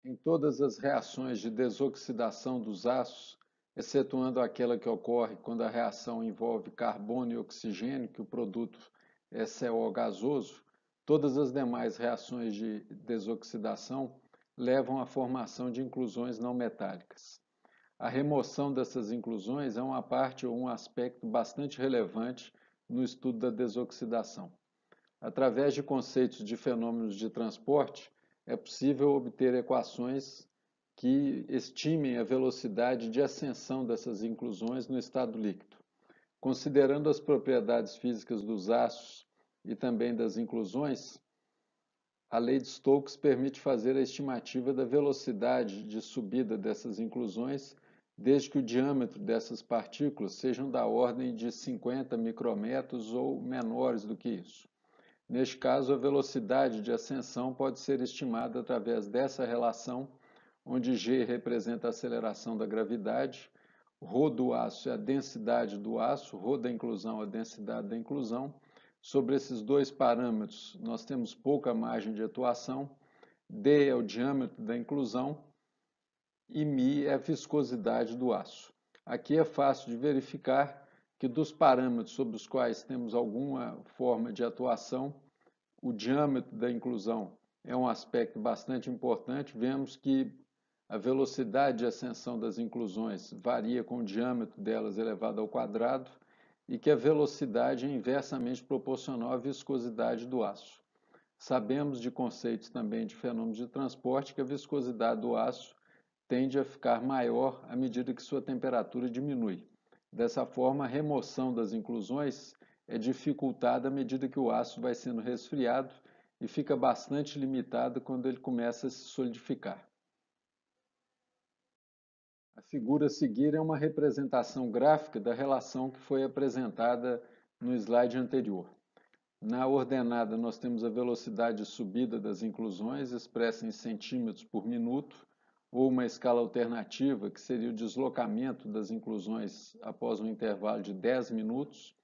Em todas as reações de desoxidação dos aços, excetuando aquela que ocorre quando a reação envolve carbono e oxigênio, que o produto é CO gasoso, todas as demais reações de desoxidação levam à formação de inclusões não metálicas. A remoção dessas inclusões é uma parte ou um aspecto bastante relevante no estudo da desoxidação. Através de conceitos de fenômenos de transporte, é possível obter equações que estimem a velocidade de ascensão dessas inclusões no estado líquido. Considerando as propriedades físicas dos aços e também das inclusões, a lei de Stokes permite fazer a estimativa da velocidade de subida dessas inclusões, desde que o diâmetro dessas partículas sejam da ordem de 50 micrômetros ou menores do que isso. Neste caso, a velocidade de ascensão pode ser estimada através dessa relação, onde g representa a aceleração da gravidade, ρ do aço é a densidade do aço, ρ da inclusão é a densidade da inclusão. Sobre esses dois parâmetros, nós temos pouca margem de atuação. D é o diâmetro da inclusão e μ é a viscosidade do aço. Aqui é fácil de verificar que dos parâmetros sobre os quais temos alguma forma de atuação, o diâmetro da inclusão é um aspecto bastante importante. Vemos que a velocidade de ascensão das inclusões varia com o diâmetro delas elevado ao quadrado e que a velocidade é inversamente proporcional à viscosidade do aço. Sabemos de conceitos também de fenômenos de transporte que a viscosidade do aço tende a ficar maior à medida que sua temperatura diminui. Dessa forma, a remoção das inclusões é dificultada à medida que o aço vai sendo resfriado e fica bastante limitado quando ele começa a se solidificar. A figura a seguir é uma representação gráfica da relação que foi apresentada no slide anterior. Na ordenada, nós temos a velocidade de subida das inclusões expressa em centímetros por minuto, ou uma escala alternativa, que seria o deslocamento das inclusões após um intervalo de 10 minutos.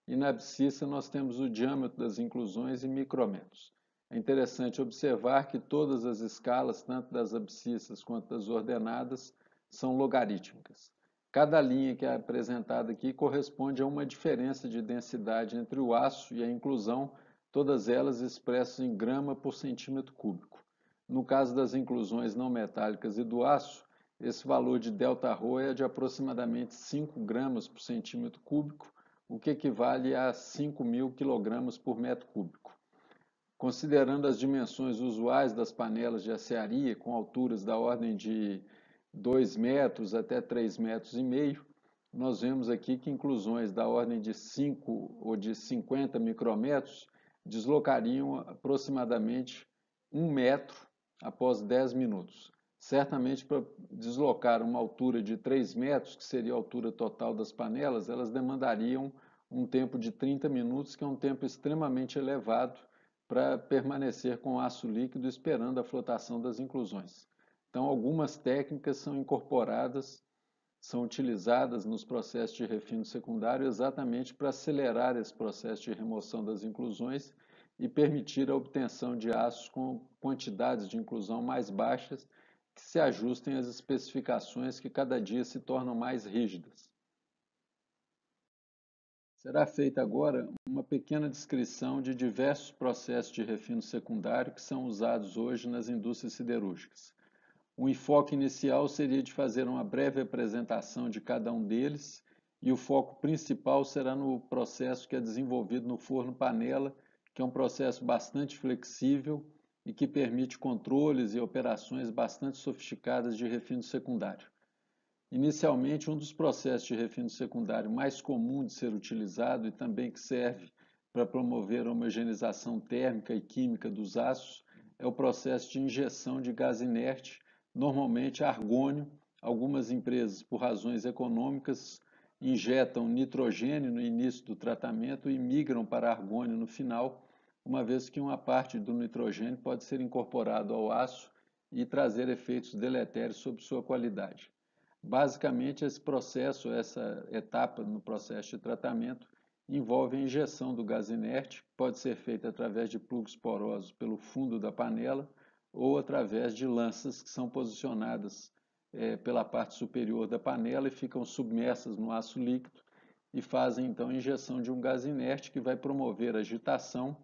E na abscissa, nós temos o diâmetro das inclusões em micrômetros. É interessante observar que todas as escalas, tanto das abscissas quanto das ordenadas, são logarítmicas. Cada linha que é apresentada aqui corresponde a uma diferença de densidade entre o aço e a inclusão, todas elas expressas em grama por centímetro cúbico. No caso das inclusões não metálicas e do aço, esse valor de Δρ é de aproximadamente 5 gramas por centímetro cúbico, o que equivale a 5.000 kg por metro cúbico. Considerando as dimensões usuais das panelas de acearia, com alturas da ordem de 2 metros até 3,5 metros, nós vemos aqui que inclusões da ordem de 5 ou de 50 micrômetros deslocariam aproximadamente 1 metro após 10 minutos. Certamente, para deslocar uma altura de 3 metros, que seria a altura total das panelas, elas demandariam um tempo de 30 minutos, que é um tempo extremamente elevado para permanecer com o aço líquido esperando a flotação das inclusões. Então, algumas técnicas são incorporadas, são utilizadas nos processos de refino secundário exatamente para acelerar esse processo de remoção das inclusões e permitir a obtenção de aços com quantidades de inclusão mais baixas que se ajustem às especificações que cada dia se tornam mais rígidas. Será feita agora uma pequena descrição de diversos processos de refino secundário que são usados hoje nas indústrias siderúrgicas. O enfoque inicial seria de fazer uma breve apresentação de cada um deles e o foco principal será no processo que é desenvolvido no forno panela, que é um processo bastante flexível e que permite controles e operações bastante sofisticadas de refino secundário. Inicialmente, um dos processos de refino secundário mais comum de ser utilizado e também que serve para promover a homogeneização térmica e química dos aços é o processo de injeção de gás inerte, normalmente argônio. Algumas empresas, por razões econômicas, injetam nitrogênio no início do tratamento e migram para argônio no final, uma vez que uma parte do nitrogênio pode ser incorporado ao aço e trazer efeitos deletérios sobre sua qualidade. Basicamente, esse processo, essa etapa no processo de tratamento, envolve a injeção do gás inerte, que pode ser feita através de plugos porosos pelo fundo da panela ou através de lanças que são posicionadas pela parte superior da panela e ficam submersas no aço líquido e fazem então a injeção de um gás inerte que vai promover agitação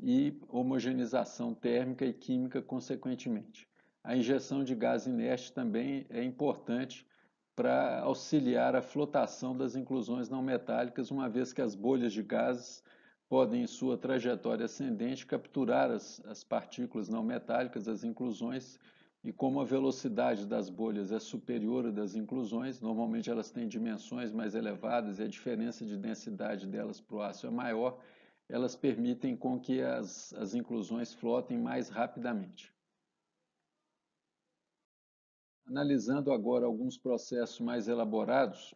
e homogeneização térmica e química consequentemente. A injeção de gás inerte também é importante para auxiliar a flotação das inclusões não metálicas, uma vez que as bolhas de gases podem, em sua trajetória ascendente, capturar as partículas não metálicas, as inclusões, e como a velocidade das bolhas é superior à das inclusões, normalmente elas têm dimensões mais elevadas e a diferença de densidade delas para o aço é maior, elas permitem com que as inclusões flotem mais rapidamente. Analisando agora alguns processos mais elaborados,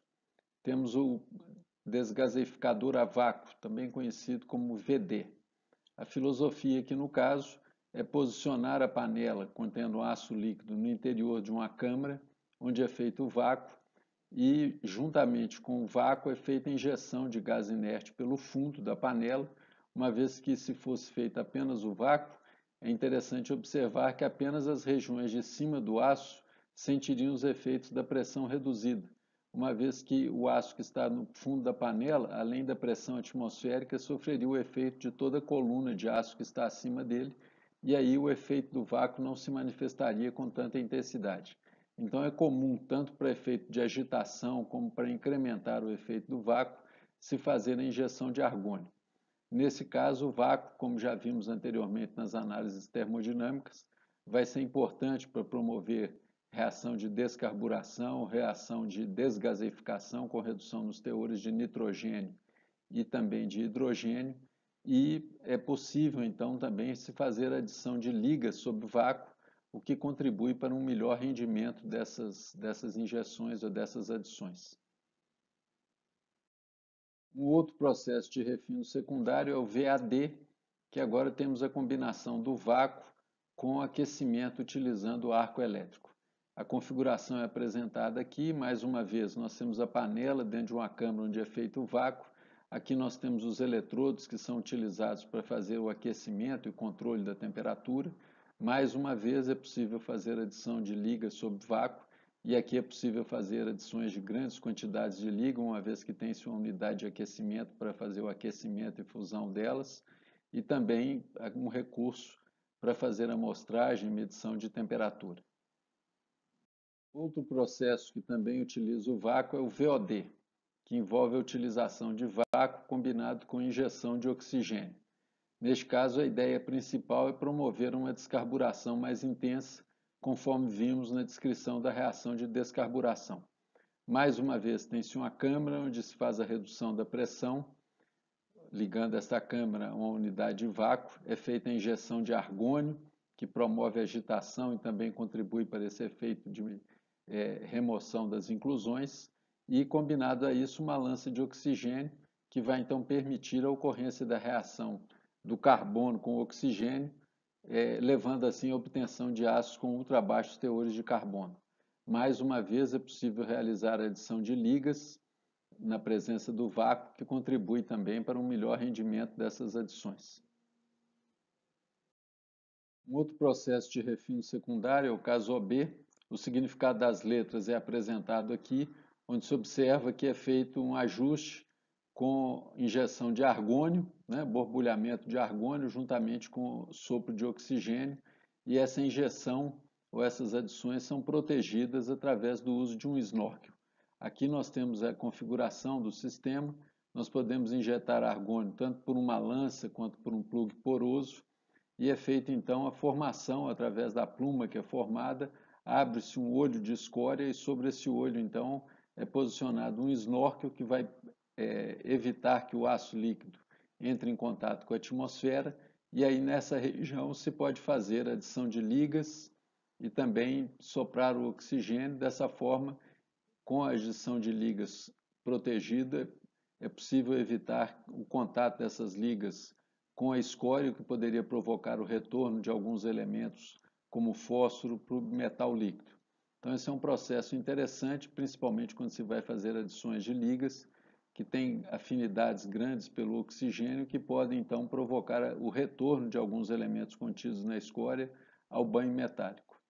temos o desgaseificador a vácuo, também conhecido como VD. A filosofia aqui no caso é posicionar a panela contendo aço líquido no interior de uma câmara, onde é feito o vácuo, e juntamente com o vácuo é feita a injeção de gás inerte pelo fundo da panela, uma vez que se fosse feito apenas o vácuo, é interessante observar que apenas as regiões de cima do aço sentiriam os efeitos da pressão reduzida, uma vez que o aço que está no fundo da panela, além da pressão atmosférica, sofreria o efeito de toda a coluna de aço que está acima dele, e aí o efeito do vácuo não se manifestaria com tanta intensidade. Então é comum, tanto para efeito de agitação como para incrementar o efeito do vácuo, se fazer a injeção de argônio. Nesse caso, o vácuo, como já vimos anteriormente nas análises termodinâmicas, vai ser importante para promover reação de descarburação, reação de desgaseificação com redução nos teores de nitrogênio e também de hidrogênio, e é possível então também se fazer a adição de ligas sob vácuo, o que contribui para um melhor rendimento dessas injeções ou dessas adições. Um outro processo de refino secundário é o VAD, que agora temos a combinação do vácuo com aquecimento utilizando o arco elétrico. A configuração é apresentada aqui, mais uma vez nós temos a panela dentro de uma câmara onde é feito o vácuo, aqui nós temos os eletrodos que são utilizados para fazer o aquecimento e controle da temperatura, mais uma vez é possível fazer adição de ligas sob vácuo, e aqui é possível fazer adições de grandes quantidades de liga, uma vez que tem-se uma unidade de aquecimento para fazer o aquecimento e fusão delas, e também um recurso para fazer amostragem e medição de temperatura. Outro processo que também utiliza o vácuo é o VOD, que envolve a utilização de vácuo combinado com injeção de oxigênio. Neste caso, a ideia principal é promover uma descarburação mais intensa, conforme vimos na descrição da reação de descarburação. Mais uma vez, tem-se uma câmara onde se faz a redução da pressão, ligando esta câmara a uma unidade de vácuo, é feita a injeção de argônio, que promove a agitação e também contribui para esse efeito de remoção das inclusões, e combinado a isso uma lança de oxigênio, que vai então permitir a ocorrência da reação do carbono com o oxigênio, levando assim a obtenção de ácidos com ultra baixos teores de carbono. Mais uma vez, é possível realizar a adição de ligas na presença do vácuo, que contribui também para um melhor rendimento dessas adições. Um outro processo de refino secundário é o caso OB. O significado das letras é apresentado aqui, onde se observa que é feito um ajuste com injeção de argônio, borbulhamento de argônio juntamente com sopro de oxigênio, e essa injeção ou essas adições são protegidas através do uso de um snorkel. Aqui nós temos a configuração do sistema, nós podemos injetar argônio tanto por uma lança quanto por um plug poroso, e é feita então a formação através da pluma que é formada, abre-se um olho de escória e sobre esse olho então é posicionado um snorkel que vai evitar que o aço líquido entre em contato com a atmosfera, e aí nessa região se pode fazer adição de ligas e também soprar o oxigênio. Dessa forma, com a adição de ligas protegida, é possível evitar o contato dessas ligas com a escória, que poderia provocar o retorno de alguns elementos, como fósforo, para o metal líquido. Então, esse é um processo interessante, principalmente quando se vai fazer adições de ligas, que têm afinidades grandes pelo oxigênio, que podem, então, provocar o retorno de alguns elementos contidos na escória ao banho metálico.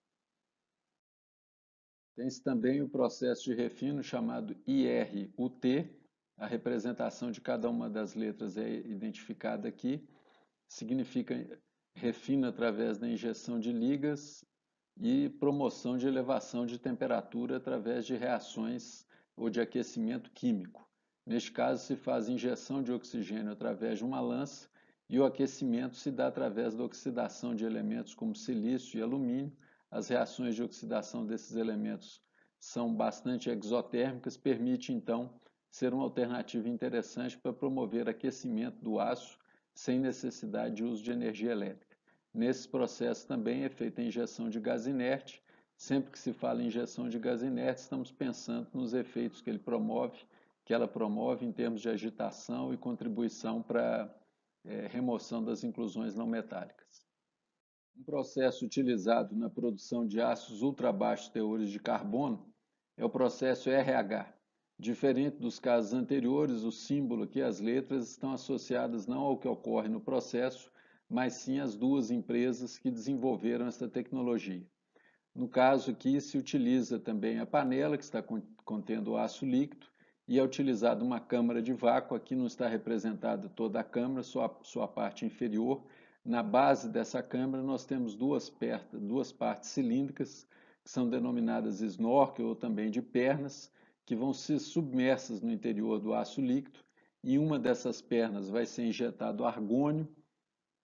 Tem-se também o processo de refino chamado IRUT, a representação de cada uma das letras é identificada aqui, significa refino através da injeção de ligas e promoção de elevação de temperatura através de reações ou de aquecimento químico. Neste caso, se faz injeção de oxigênio através de uma lança e o aquecimento se dá através da oxidação de elementos como silício e alumínio. As reações de oxidação desses elementos são bastante exotérmicas, permite então ser uma alternativa interessante para promover aquecimento do aço sem necessidade de uso de energia elétrica. Nesse processo também é feita a injeção de gás inerte. Sempre que se fala em injeção de gás inerte, estamos pensando nos efeitos que ela promove em termos de agitação e contribuição para remoção das inclusões não metálicas. Um processo utilizado na produção de ácidos ultrabaixos teores de carbono é o processo RH. Diferente dos casos anteriores, o símbolo aqui, as letras, estão associadas não ao que ocorre no processo, mas sim às duas empresas que desenvolveram essa tecnologia. No caso aqui, se utiliza também a panela, que está contendo o aço líquido, e é utilizada uma câmara de vácuo. Aqui não está representada toda a câmara, só a sua parte inferior. Na base dessa câmara, nós temos duas partes cilíndricas, que são denominadas snorkel ou também de pernas, que vão ser submersas no interior do aço líquido. Em uma dessas pernas vai ser injetado argônio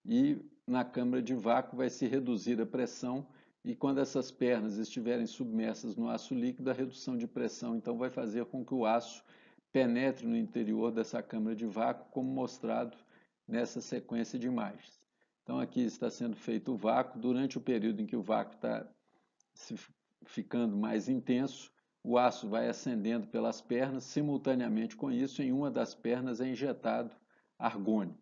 e na câmara de vácuo vai se reduzir a pressão, e quando essas pernas estiverem submersas no aço líquido, a redução de pressão então vai fazer com que o aço penetre no interior dessa câmara de vácuo, como mostrado nessa sequência de imagens. Então aqui está sendo feito o vácuo. Durante o período em que o vácuo está ficando mais intenso, o aço vai ascendendo pelas pernas. Simultaneamente com isso, em uma das pernas é injetado argônio.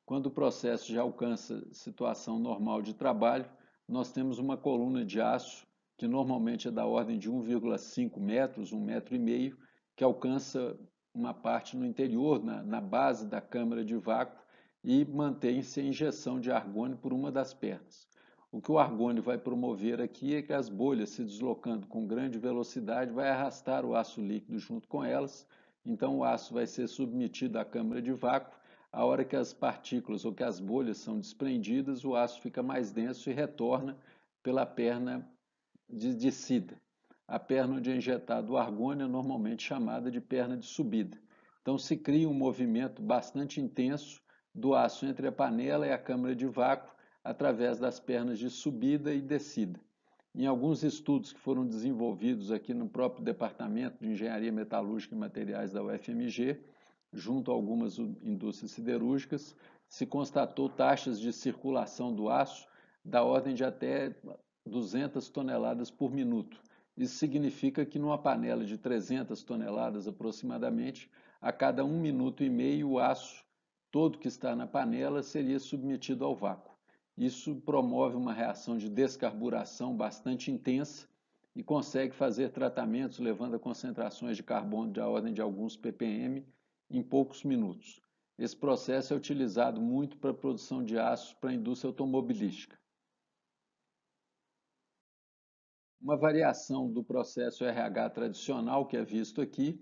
Quando o processo já alcança situação normal de trabalho, nós temos uma coluna de aço que normalmente é da ordem de 1,5 metros, 1,5 metros, que alcança uma parte no interior, na base da câmara de vácuo, e mantém-se a injeção de argônio por uma das pernas. O que o argônio vai promover aqui é que as bolhas, se deslocando com grande velocidade, vai arrastar o aço líquido junto com elas. Então o aço vai ser submetido à câmara de vácuo. A hora que as partículas ou que as bolhas são desprendidas, o aço fica mais denso e retorna pela perna de descida. A perna onde é injetado o argônio é normalmente chamada de perna de subida. Então se cria um movimento bastante intenso do aço entre a panela e a câmara de vácuo através das pernas de subida e descida. Em alguns estudos que foram desenvolvidos aqui no próprio Departamento de Engenharia Metalúrgica e Materiais da UFMG, junto a algumas indústrias siderúrgicas, se constatou taxas de circulação do aço da ordem de até 200 toneladas por minuto. Isso significa que numa panela de 300 toneladas aproximadamente, a cada 1,5 minuto o aço todo que está na panela seria submetido ao vácuo. Isso promove uma reação de descarburação bastante intensa e consegue fazer tratamentos levando a concentrações de carbono da ordem de alguns ppm em poucos minutos. Esse processo é utilizado muito para a produção de aço para a indústria automobilística. Uma variação do processo RH tradicional que é visto aqui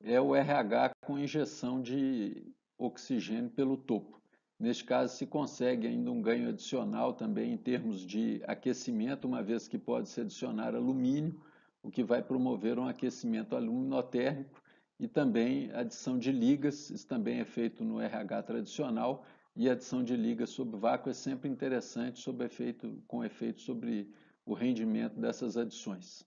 é o RH com injeção de oxigênio pelo topo. Neste caso, se consegue ainda um ganho adicional também em termos de aquecimento, uma vez que pode-se adicionar alumínio, o que vai promover um aquecimento aluminotérmico, e também adição de ligas. Isso também é feito no RH tradicional, e a adição de ligas sob vácuo é sempre interessante com efeito sobre o rendimento dessas adições.